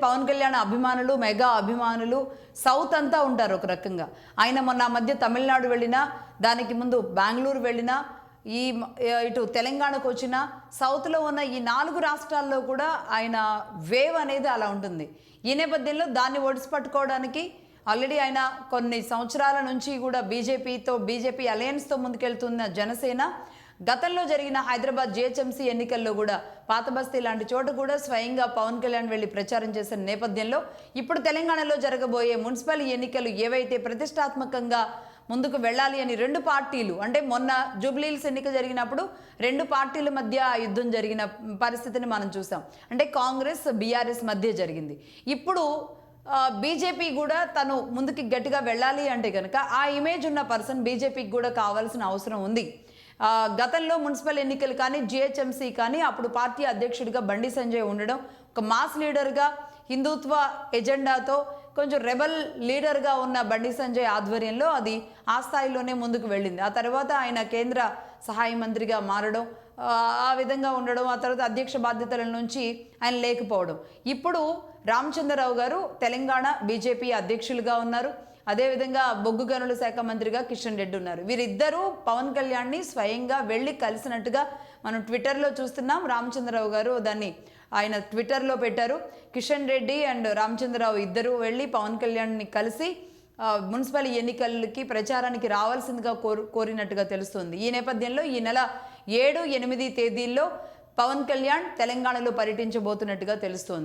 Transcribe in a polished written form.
పవన్ కళ్యాణ్ అభిమానులు, మెగా అభిమానులు సౌత్ అంతా ఉంటారు ఒక రకంగా. ఆయన మొన్న మధ్య తమిళనాడు వెళ్ళినా, దానికి ముందు బెంగళూరు వెళ్ళినా, ఇటు తెలంగాణకు వచ్చిన సౌత్లో ఉన్న ఈ 4 రాష్ట్రాల్లో కూడా ఆయన వేవ్ అనేది అలా ఉంటుంది. ఈ నేపథ్యంలో దాన్ని ఒడిసి పట్టుకోవడానికి ఆల్రెడీ ఆయన కొన్ని సంవత్సరాల నుంచి కూడా బీజేపీ అలయన్స్తో ముందుకెళ్తున్న జనసేన గతంలో జరిగిన హైదరాబాద్ జిహెచ్ఎంసీ ఎన్నికల్లో కూడా పాతబస్తీ లాంటి చోట కూడా స్వయంగా పవన్ కళ్యాణ్ వెళ్ళి ప్రచారం చేసిన నేపథ్యంలో ఇప్పుడు తెలంగాణలో జరగబోయే మున్సిపల్ ఎన్నికలు ఏవైతే ప్రతిష్టాత్మకంగా ముందుకు వెళ్ళాలి అని 2 పార్టీలు, అంటే మొన్న జూబ్లీహిల్స్ ఎన్నిక జరిగినప్పుడు 2 పార్టీల మధ్య యుద్ధం జరిగిన పరిస్థితిని మనం చూసాం. అంటే కాంగ్రెస్ బీఆర్ఎస్ మధ్య జరిగింది. ఇప్పుడు బీజేపీ కూడా తను ముందుకి గట్టిగా వెళ్ళాలి అంటే కనుక ఆ ఇమేజ్ ఉన్న పర్సన్ బీజేపీకి కూడా కావాల్సిన అవసరం ఉంది. గతంలో మున్సిపల్ ఎన్నికలు కానీ జిహెచ్ఎంసీ కానీ అప్పుడు పార్టీ అధ్యక్షుడిగా బండి సంజయ్ ఉండడం, ఒక మాస్ లీడర్గా హిందుత్వ ఎజెండాతో కొంచెం రెబల్ లీడర్గా ఉన్న బండి సంజయ్ ఆధ్వర్యంలో అది ఆ స్థాయిలోనే ముందుకు వెళ్ళింది. ఆ తర్వాత ఆయన కేంద్ర సహాయ మంత్రిగా మారడం, ఆ విధంగా ఉండడం, ఆ తర్వాత అధ్యక్ష బాధ్యతల నుంచి ఆయన లేకపోవడం. ఇప్పుడు రామచంద్రరావు గారు తెలంగాణ బీజేపీ అధ్యక్షులుగా ఉన్నారు. అదేవిధంగా బొగ్గు గనుల శాఖ మంత్రిగా కిషన్ రెడ్డి ఉన్నారు. వీరిద్దరూ పవన్ కళ్యాణ్ని స్వయంగా వెళ్ళి కలిసినట్టుగా మనం ట్విట్టర్లో చూస్తున్నాం. రామచంద్రరావు గారు దాన్ని ఆయన ట్విట్టర్లో పెట్టారు. కిషన్ రెడ్డి అండ్ రామచంద్రరావు ఇద్దరు వెళ్ళి పవన్ కళ్యాణ్ని కలిసి మున్సిపల్ ఎన్నికలకి ప్రచారానికి రావాల్సిందిగా కోరినట్టుగా తెలుస్తుంది. ఈ నేపథ్యంలో ఈ నెల 7, 8 తేదీల్లో పవన్ కళ్యాణ్ తెలంగాణలో పర్యటించబోతున్నట్టుగా తెలుస్తోంది.